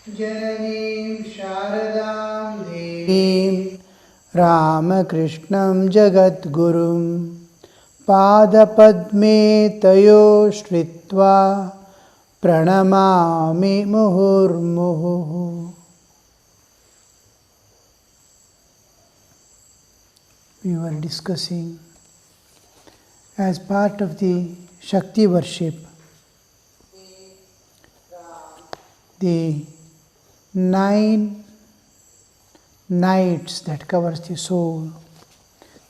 Janani Sharadam Devim Ramakrishna Jagadgurum Padapadme Tayo Shritva Pranamami Muhurmuhu. We were discussing as part of the Shakti worship the 9 nights that covers the soul.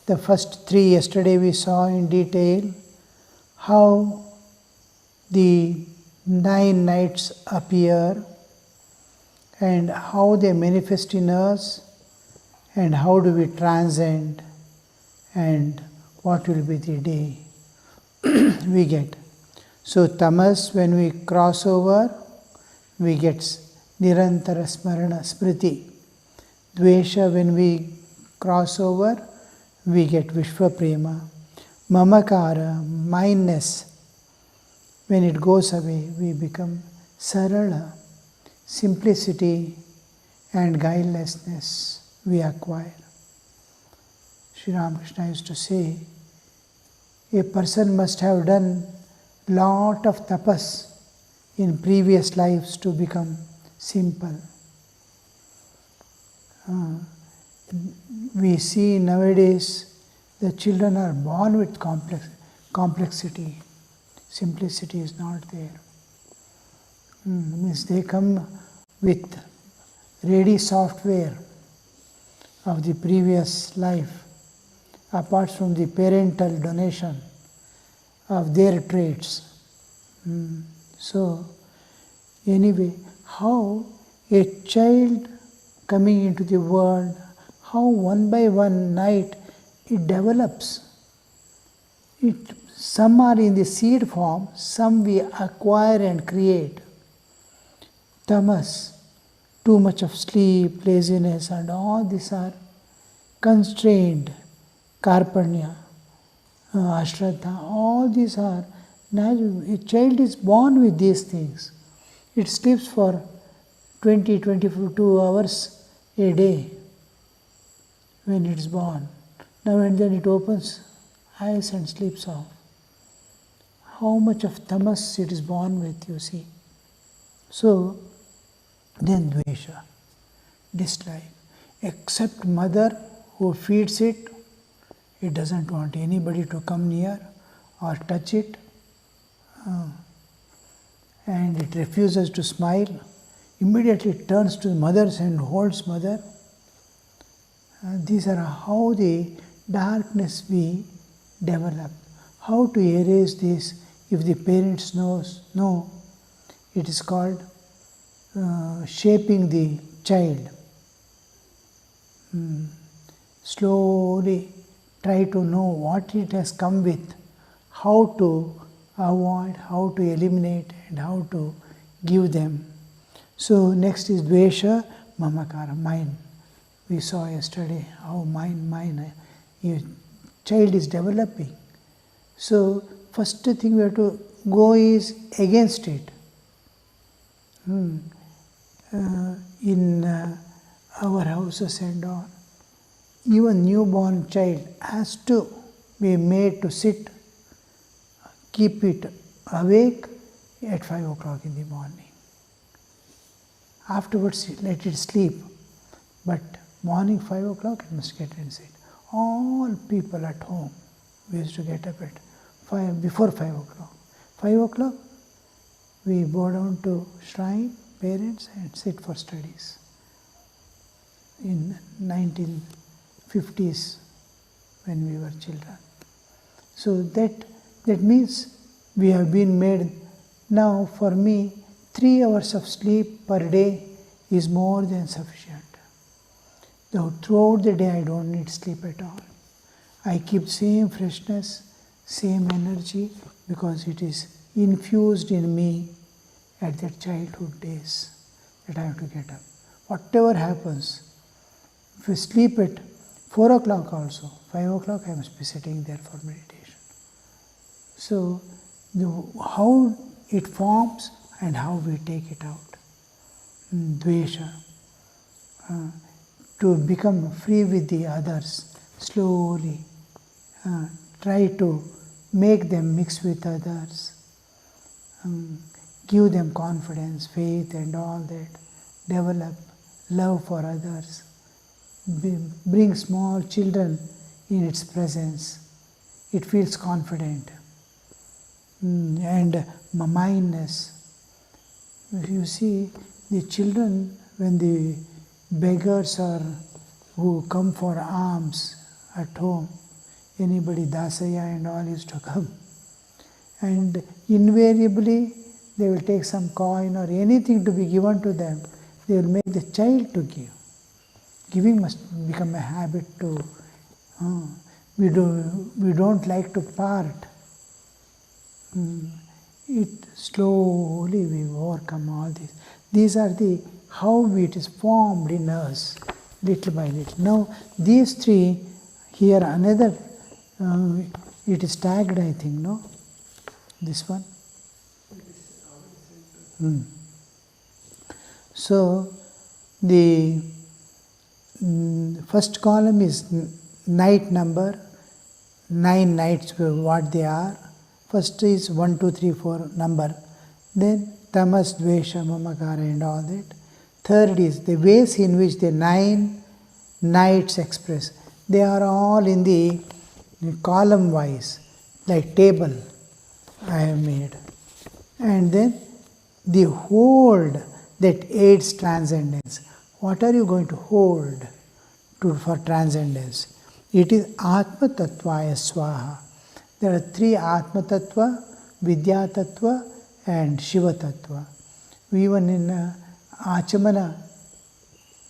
The first 3 yesterday we saw in detail how the 9 nights appear and how they manifest in us and how do we transcend and what will be the day we get. So tamas, when we cross over, we get nirantara smarana smriti. Dvesha, when we cross over, we get vishva prema. Mamakara, mindness, when it goes away, we become sarala. Simplicity and guilelessness we acquire. Sri Ramakrishna used to say, a person must have done lot of tapas in previous lives to become simple. We see nowadays the children are born with complexity. Simplicity is not there. Means they come with ready software of the previous life, apart from the parental donation of their traits. So, anyway, how a child coming into the world, how one by one night it develops. Some are in the seed form, some we acquire and create. Tamas, too much of sleep, laziness, and all these are constrained. Karpanya, Ashraddha, all these are natural. A child is born with these things. It sleeps for 20-22 hours a day when it is born. Now and then it opens eyes and sleeps off. How much of tamas it is born with, you see. So, then dvesha, dislike. Except mother who feeds it, it doesn't want anybody to come near or touch it. And it refuses to smile. Immediately it turns to mothers and holds mother. These are how the darkness we develop. How to erase this if the parents know. It is called shaping the child. Slowly try to know what it has come with, how to avoid, how to eliminate, and how to give them. So next is dvesha, mamakara, mind. We saw yesterday how mind, a child is developing. So first thing we have to go is against it. In our houses and all, even newborn child has to be made to sit, keep it awake at 5 o'clock in the morning. Afterwards, let it sleep. But morning 5 o'clock, it must get and sit. All people at home, we used to get up at before 5 o'clock. 5 o'clock, we go down to shrine, parents, and sit for studies. In 1950s, when we were children. So that means we have been made. Now for me, 3 hours of sleep per day is more than sufficient. Though throughout the day I don't need sleep at all. I keep same freshness, same energy, because it is infused in me at that childhood days that I have to get up. Whatever happens, if we sleep at 4 o'clock also, 5 o'clock I must be sitting there for meditation. So how it forms, and how we take it out. Dvesha. To become free with the others, slowly. Try to make them mix with others. Give them confidence, faith and all that. Develop love for others. Bring small children in its presence. It feels confident. And mindness. You see, the children, when the beggars or who come for alms at home, anybody, Dasaya and all used to come, and invariably they will take some coin or anything to be given to them. They will make the child to give. Giving must become a habit to. We don't like to part. It slowly we overcome all this. These are the how it is formed in us, little by little. Now these three here another. It is tagged, I think. No, this one. So the first column is night number, 9 nights, what they are. First is 1, 2, 3, 4 number. Then tamas, dvesha, mamakara and all that. Third is the ways in which the 9 nights express. They are all in the column wise, like table I have made. And then the hold that aids transcendence. What are you going to hold for transcendence? It is Atma Tattvaya Swaha. There are 3 Atma Tattva, Vidya Tattva and Shiva Tattva. Even in Achamana,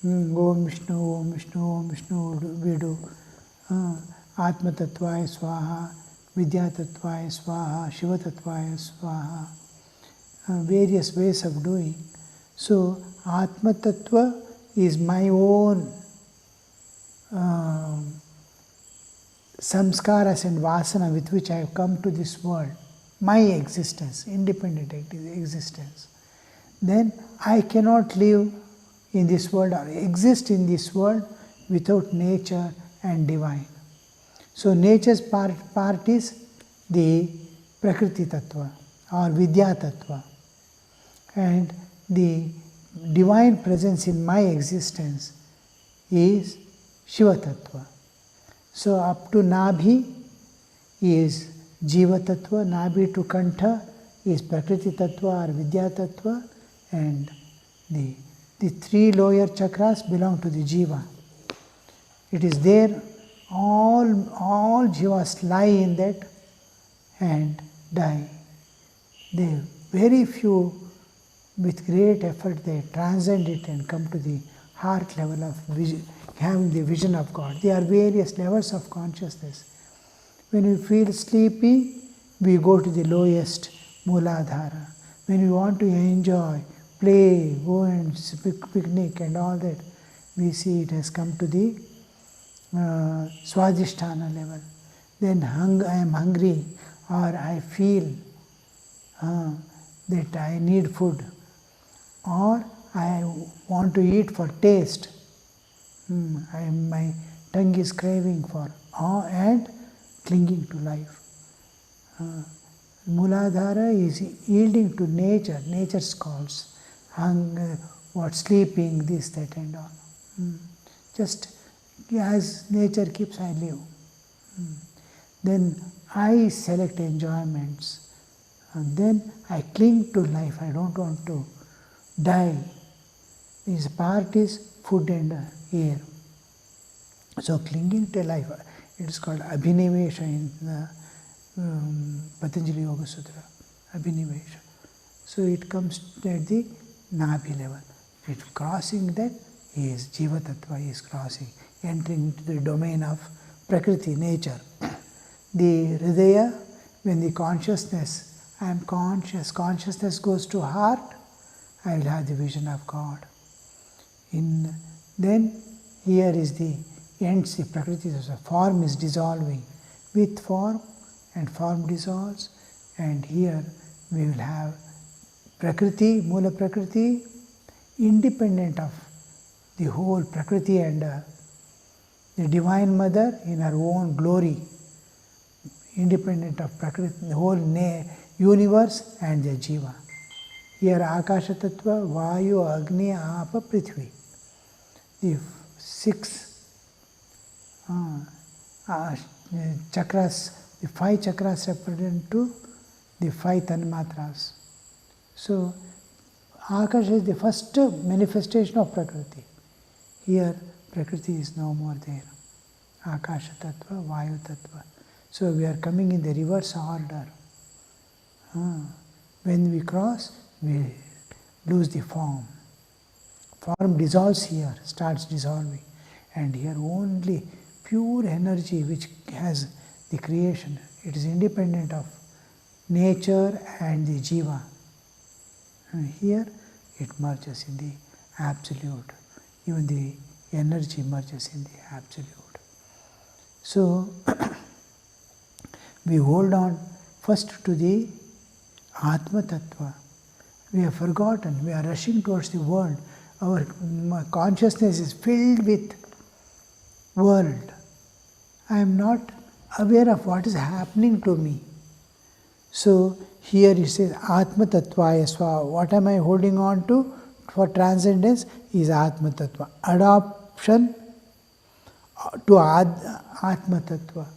Om Vishnu, Om Vishnu, Om Vishnu, we do Atma Tattvaya Swaha, Vidya Tattvaya Swaha, Shiva Tattvaya Swaha. Various ways of doing. So Atma Tattva is my own samskaras and vasana with which I have come to this world, my existence, independent existence. Then I cannot live in this world or exist in this world without nature and divine. So nature's part is the Prakriti Tattva or Vidya Tattva, and the divine presence in my existence is Shiva Tattva. So up to Nabhi is Jiva Tattva, Nabhi to Kantha is Prakriti Tattva or Vidya Tattva, and the 3 lower chakras belong to the Jiva. It is there, all Jivas lie in that and die. They very few, with great effort, they transcend it and come to the heart level of vision, having the vision of God. There are various levels of consciousness. When we feel sleepy, we go to the lowest Mooladhara. When we want to enjoy, play, go and picnic and all that, we see it has come to the Swadhisthana level. Then I am hungry or I feel that I need food, or I want to eat for taste. My tongue is craving for and clinging to life. Mooladhara is yielding to nature, nature's calls, sleeping, this, that and all. Just as nature keeps, I live. Then I select enjoyments. And then I cling to life. I don't want to die. This part is food and air. So clinging to life, it is called Abhinivesha in the Patanjali Yoga Sutra. Abhinivesha. So it comes at the Nabhi level. It crossing that is Jiva Tattva is crossing, entering into the domain of Prakriti, nature. The Hridaya, when the consciousness, I am conscious, consciousness goes to heart, I will have the vision of God. Then here is the ends, the Prakriti, the form is dissolving. With form and form dissolves, and here we will have Prakriti, Mula Prakriti, independent of the whole Prakriti and the Divine Mother in her own glory, independent of Prakriti, the whole universe and the Jiva. Here Akasha Tattva, Vayu, Agni, Apa, Prithvi. The 6 chakras, the 5 chakras represent to the 5 tanmatras. So, Akasha is the first manifestation of Prakriti. Here, Prakriti is no more there. Akasha Tattva, Vayu Tattva. So, we are coming in the reverse order. When we cross, we lose the form. Form dissolves here, starts dissolving. And here only pure energy which has the creation. It is independent of nature and the jiva. And here it merges in the absolute. Even the energy merges in the absolute. So, we hold on first to the Atma Tattva. We have forgotten, we are rushing towards the world. Our consciousness is filled with world. I am not aware of what is happening to me. So here it says Atma Tattvaya Swa. What am I holding on to for transcendence is Atma Tattva. Adoption to Atma Tattva.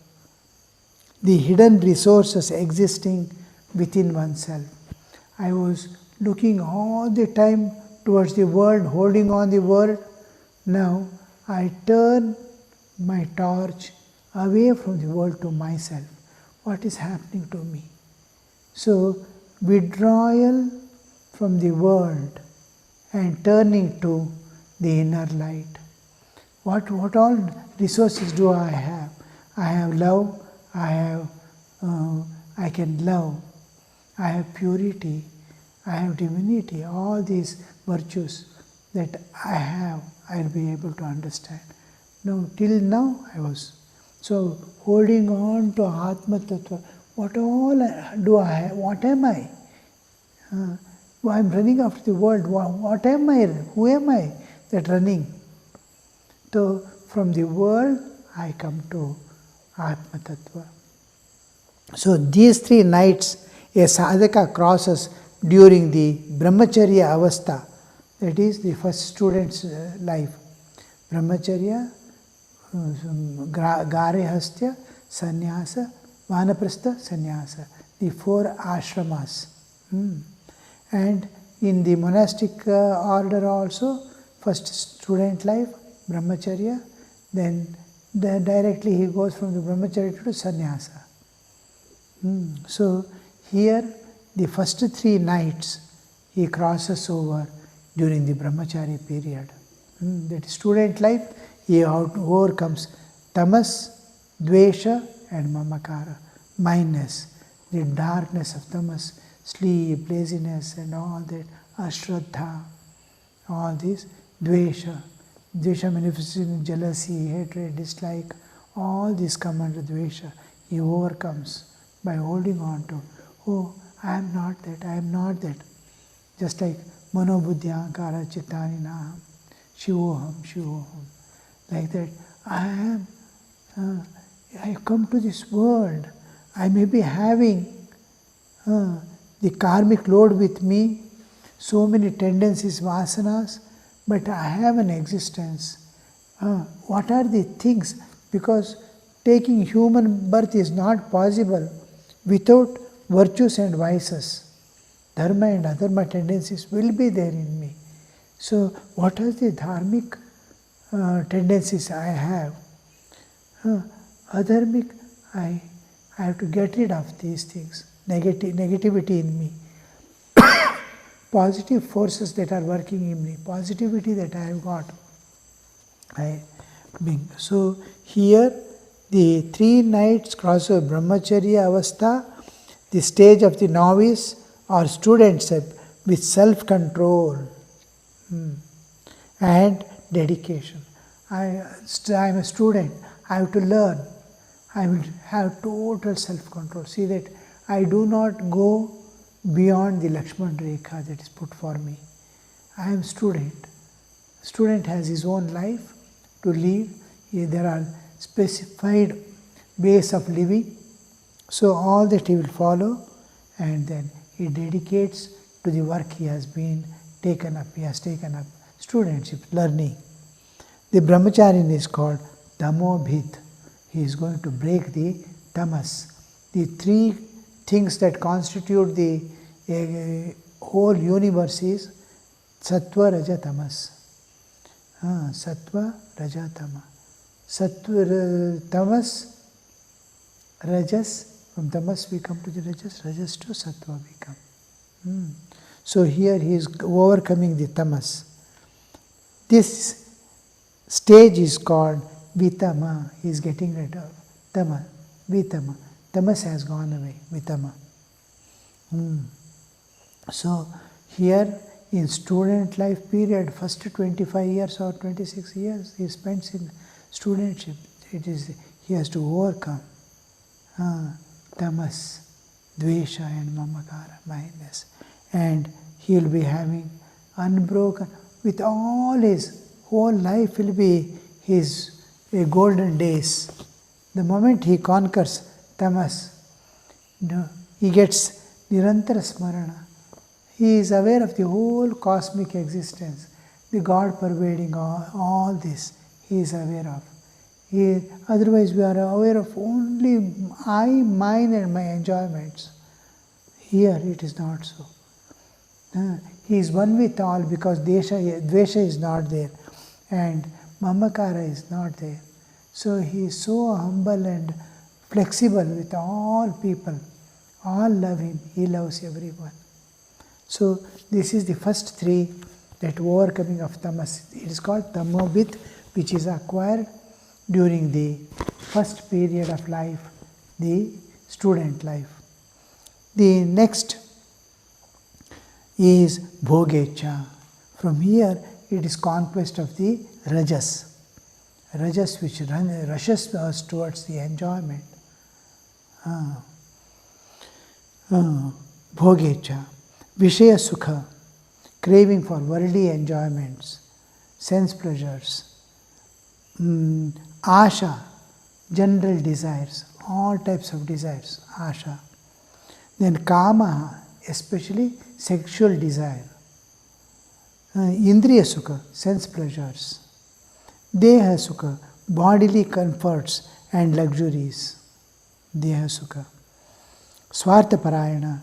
The hidden resources existing within oneself. I was looking all the time towards the world, holding on the world. Now I turn my torch away from the world to myself. What is happening to me? So, withdrawal from the world and turning to the inner light. What all resources do I have? I have love, I can love, I have purity, I have divinity, all these virtues that I have, I'll be able to understand. No, till now I was. So, holding on to Atma Tattva, what all do I have? What am I? I am running after the world. What am I? Who am I that running? So, from the world, I come to Atma Tattva. So, these 3 nights a sadhaka crosses during the brahmacharya avastha, that is the first student's life. Brahmacharya, garehastya, sannyasa, vanaprastha, sannyasa, the 4 ashramas. And in the monastic order also, first student life, brahmacharya, then directly he goes from the brahmacharya to sannyasa. So here the first 3 nights he crosses over during the brahmachari period. That student life, he overcomes tamas, dvesha and mamakara, minus the darkness of tamas, sleep, laziness and all that, ashraddha, all this, dvesha. Dvesha manifests in jealousy, hatred, dislike, all these come under dvesha. He overcomes by holding on to, oh, I am not that, I am not that. Just like mano buddhi ahankara chittani naham, shivoham, shivoham. Like that, I come to this world, I may be having the karmic load with me, so many tendencies, vasanas, but I have an existence. What are the things? Because taking human birth is not possible without virtues and vices. Dharma and adharma tendencies will be there in me. So, what are the dharmic tendencies I have? Adharmic, I have to get rid of these things, negativity in me. Positive forces that are working in me, positivity that I have got, I bring. So, here the 3 nights cross over brahmacharya avastha, the stage of the novice or studentship with self-control and dedication. I am a student, I have to learn, I will have total self-control. See that I do not go beyond the Lakshman Rekha that is put for me. I am student. Student has his own life to live. There are specified ways of living. So all that he will follow, and then he dedicates to the work he has been taken up. He has taken up studentship, learning. The brahmacharin is called tamobhit. He is going to break the tamas. The three things that constitute the whole universe is sattva, raja, tamas. Sattva, raja, tama. Sattva, tamas, rajas. From tamas we come to the rajas, rajas to sattva we come. So here he is overcoming the tamas. This stage is called vitama. He is getting rid of tama, vitama. Tamas has gone away, vitama. So here in student life period, first 25 years or 26 years he spends in studentship. He has to overcome tamas, dvesha and mamakara, mindness. And he will be having unbroken, with all his whole life will be his golden days. The moment he conquers tamas, he gets nirantara smarana. He is aware of the whole cosmic existence, the God pervading all this, he is aware of. Otherwise we are aware of only I, mine and my enjoyments. Here it is not so. He is one with all because dvesha is not there and mamakara is not there. So he is so humble and flexible with all people. All love him, he loves everyone. So this is the first three, that overcoming of tamas. It is called tamobhit, which is acquired during the first period of life, the student life. The next is bhogecha. From here it is conquest of the rajas. Rajas which rushes us towards the enjoyment. Bhogecha. Vishaya sukha. Craving for worldly enjoyments, sense pleasures. Asha, general desires, all types of desires, asha. Then kama, especially sexual desire. Indriya sukha, sense pleasures. Deha sukha, bodily comforts and luxuries. Deha sukha. Swartha parayana,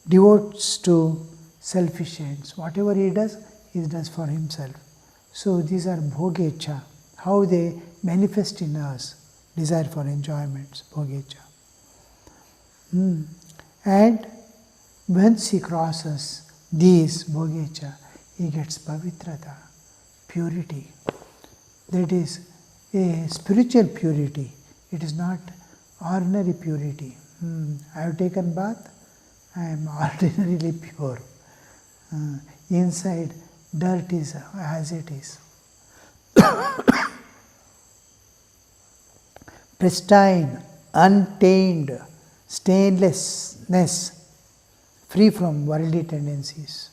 devotes to selfish ends. Whatever he does for himself. So these are bhogecha. How they manifest in us, desire for enjoyments, bhogecha. And once he crosses these bhogecha, he gets pavitrata, purity. That is a spiritual purity. It is not ordinary purity. I have taken bath, I am ordinarily pure. Inside, dirt is as it is. Pristine, untainted, stainlessness, free from worldly tendencies.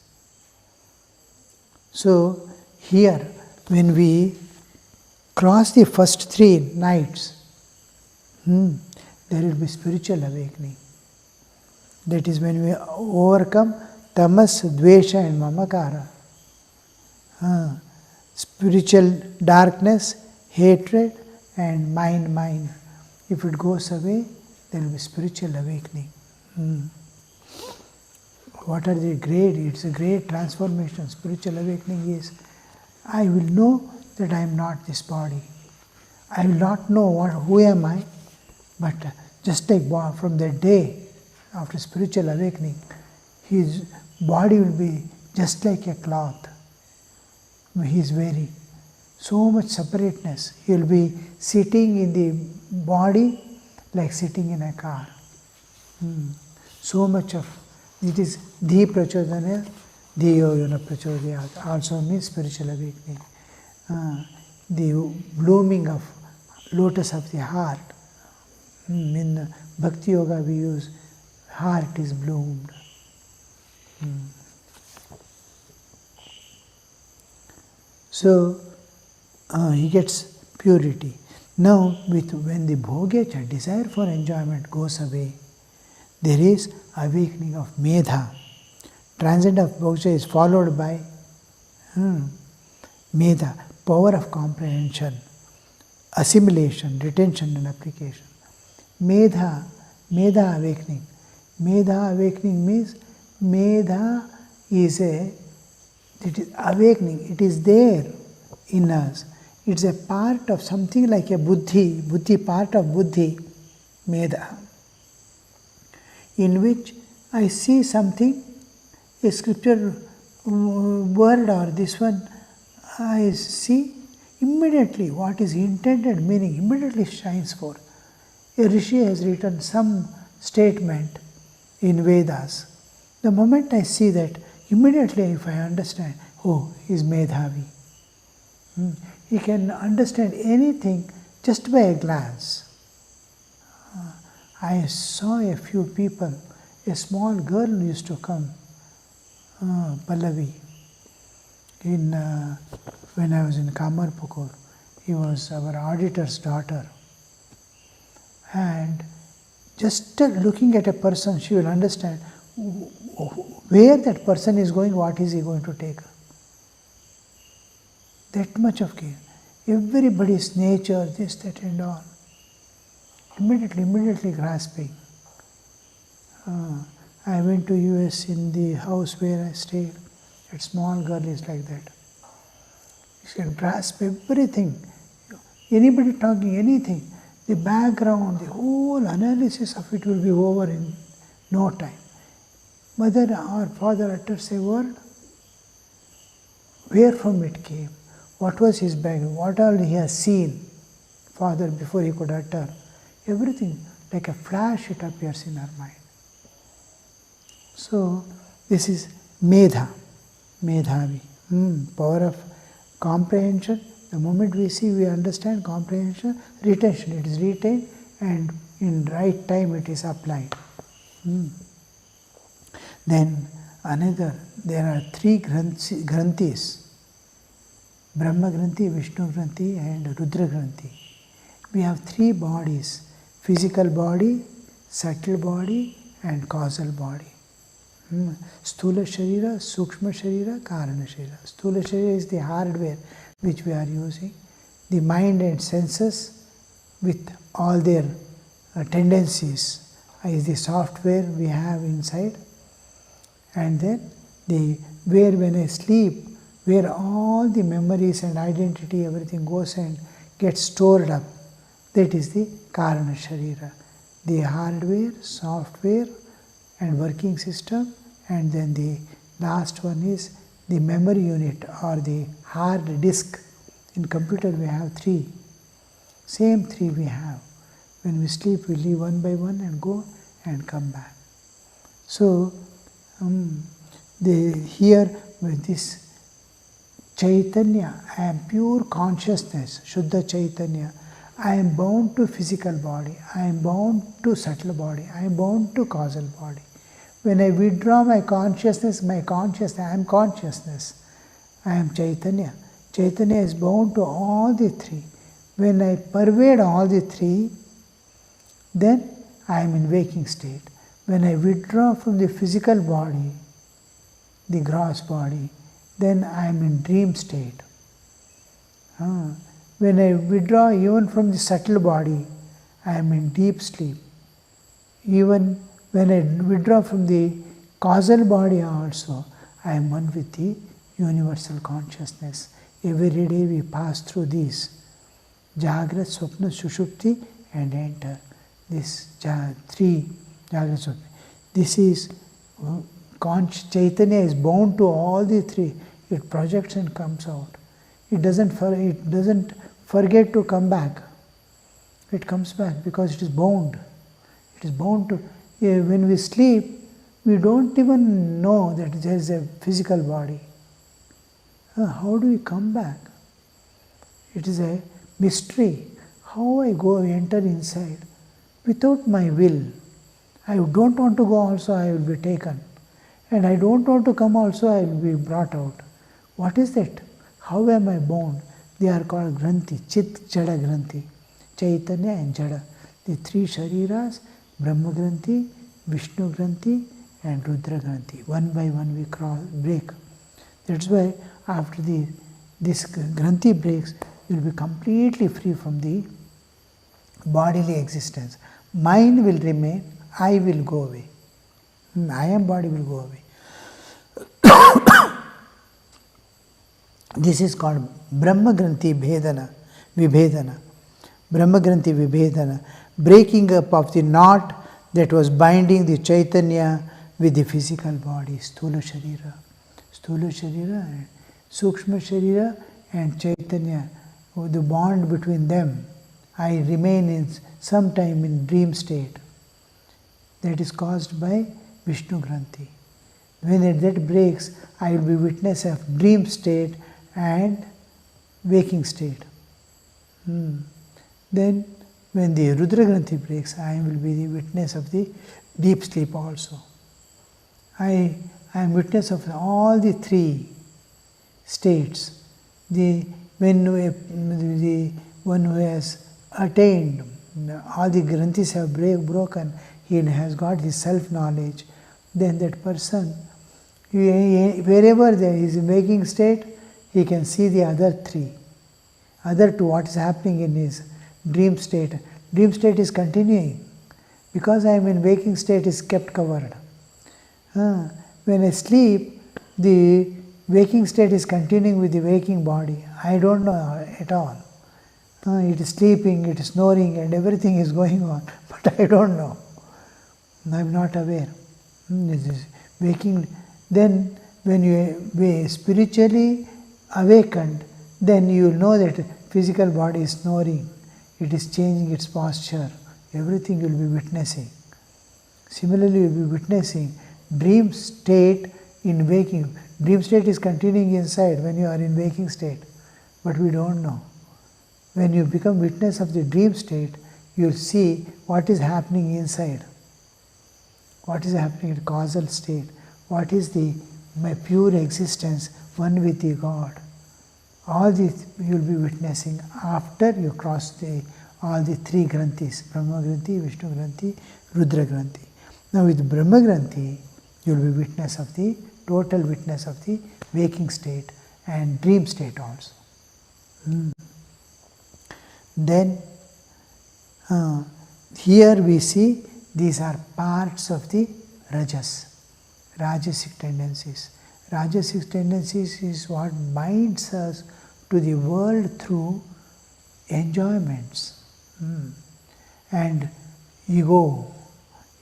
So here, when we cross the first three nights, there will be spiritual awakening. That is when we overcome tamas, dvesha and mamakara. Spiritual darkness, hatred and mind. If it goes away, there will be spiritual awakening. What are the great? It's a great transformation. Spiritual awakening is, I will know that I am not this body. I will not know who am I, but just like from that day after spiritual awakening, his body will be just like a cloth he is wearing. So much separateness. He will be sitting in the body like sitting in a car. So much of it is dhi prachodana, dhiyo yona prachodayat, also means spiritual awakening. The blooming of lotus of the heart. In Bhakti Yoga we use heart is bloomed. So he gets purity. Now, when the bhogecha, desire for enjoyment, goes away, there is awakening of medha. Transit of bhogecha is followed by medha, power of comprehension, assimilation, retention and application. Medha awakening. Medha awakening means medha is it is awakening, it is there in us. It's a part of something like a buddhi, part of buddhi, medha, in which I see something, a scripture word or this one, I see immediately what is intended meaning, immediately shines forth. A rishi has written some statement in Vedas. The moment I see that, immediately if I understand, oh, he is medhavi. He can understand anything just by a glance. I saw a few people, a small girl used to come, Pallavi, when I was in Kamarpukur. He was our auditor's daughter. And just looking at a person, she will understand where that person is going, what is he going to take. That much of care. Everybody's nature, this, that and all. Immediately grasping. I went to US in the house where I stayed. That small girl is like that. She can grasp everything. Anybody talking anything, the background, the whole analysis of it will be over in no time. Mother or father utters a word, where from it came, what was his background, what all he has seen, father before he could utter, everything like a flash it appears in our mind. So this is medha, medhavi, power of comprehension. The moment we see, we understand, comprehension, retention, it is retained and in right time it is applied. Then another, there are three granthis, Brahma Granthi, Vishnu Granthi and Rudra Granthi. We have three bodies, physical body, subtle body and causal body. Sthula Sharira, Sukshma Sharira, Karana Sharira. Sthula Sharira is the hardware which we are using. The mind and senses with all their tendencies is the software we have inside. And then where when I sleep, where all the memories and identity, everything goes and gets stored up, that is the Karana Sharira. The hardware, software and working system, and then the last one is the memory unit or the hard disk. In computer we have three. Same three we have. When we sleep, we leave one by one and go and come back. So here with this Chaitanya, I am pure consciousness, Shuddha Chaitanya. I am bound to physical body, I am bound to subtle body, I am bound to causal body. When I withdraw my consciousness, I am consciousness, I am Chaitanya. Chaitanya is bound to all the three. When I pervade all the three, then I am in waking state. When I withdraw from the physical body, the gross body, then I am in dream state. When I withdraw even from the subtle body, I am in deep sleep. Even when I withdraw from the causal body also, I am one with the universal consciousness. Every day we pass through these. Jagrat, Swapna, Sushupti and enter. This three Jagrat, Swapna. This is Chaitanya is bound to all the three. It projects and comes out. It doesn't forget to come back. It comes back because it is bound. It is bound to. When we sleep, we don't even know that there is a physical body. How do we come back? It is a mystery. How I enter inside without my will. I don't want to go also, I will be taken. And I don't want to come also, I will be brought out. What is that? How am I bound? They are called Granthi, Chit, Jada Granthi, Chaitanya and Jada. The three Shariras, Brahma Granthi, Vishnu Granthi and Rudra Granthi. One by one we break. That's why after this Granthi breaks, you will be completely free from the bodily existence. Mind will remain, I will go away. I am body will go away. This is called Brahma Granthi Vibhedana. Brahma Granthi Vibhedana. Breaking up of the knot that was binding the Chaitanya with the physical body, Sthula Sharira. Sthula Sharira and Sukshma Sharira and Chaitanya, the bond between them. I remain in sometime in dream state. That is caused by Vishnu Granthi. When that breaks, I will be witness of dream state and waking state. Then when the Rudra Granthi breaks, I will be the witness of the deep sleep also. I am witness of all the three states. The one who has attained, all the Granthis have broken, he has got his self-knowledge, then that person, wherever there is a waking state, he can see the other three. Other two, what is happening in his dream state. Dream state is continuing. Because I am in waking state is kept covered. When I sleep, the waking state is continuing with the waking body. I don't know at all. It is sleeping, it is snoring and everything is going on, but I don't know. I am not aware. This is waking. Then when you are spiritually awakened, then you will know that physical body is snoring. It is changing its posture. Everything you will be witnessing. Similarly, you will be witnessing dream state in waking. Dream state is continuing inside when you are in waking state, but we don't know. When you become witness of the dream state, you will see what is happening inside. What is happening in causal state. What is my pure existence, one with the God. All this you will be witnessing after you cross all the three Granthis, Brahma Granthi, Vishnu Granthi, Rudra Granthi. Now with Brahma Granthi, you will be witness of the total witness of the waking state and dream state also. Then here we see these are parts of the Rajas, Rajasic tendencies. Rajasic tendencies is what binds us to the world through enjoyments. And ego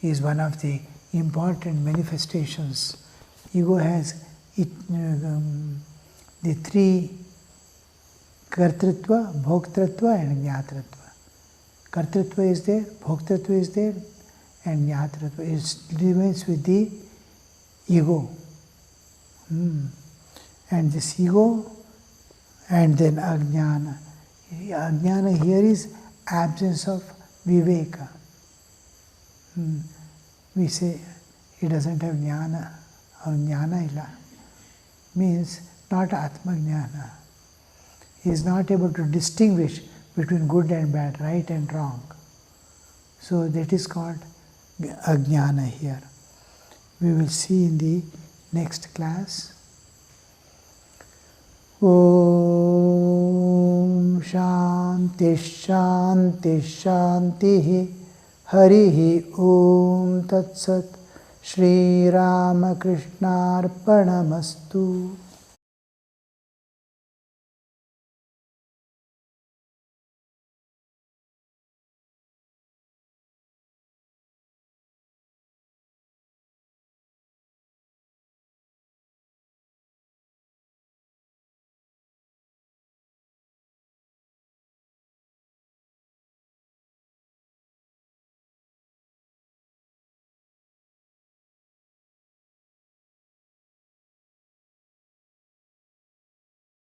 is one of the important manifestations. Ego has the three Kartritva, Bhoktritva and Jnatritva. Kartritva is there, Bhoktritva is there, and Jnatritva. It remains with the ego. And this ego, and then Ajnana. Ajnana here is absence of Viveka. We say he doesn't have Jnana or Jnana illa. Means not Atma Jnana. He is not able to distinguish between good and bad, right and wrong. So that is called Ajnana here. We will see in the next class. Om Shanti Shanti Shanti Harihi Om Tat Sat Shri Ramakrishna Arpanamastu.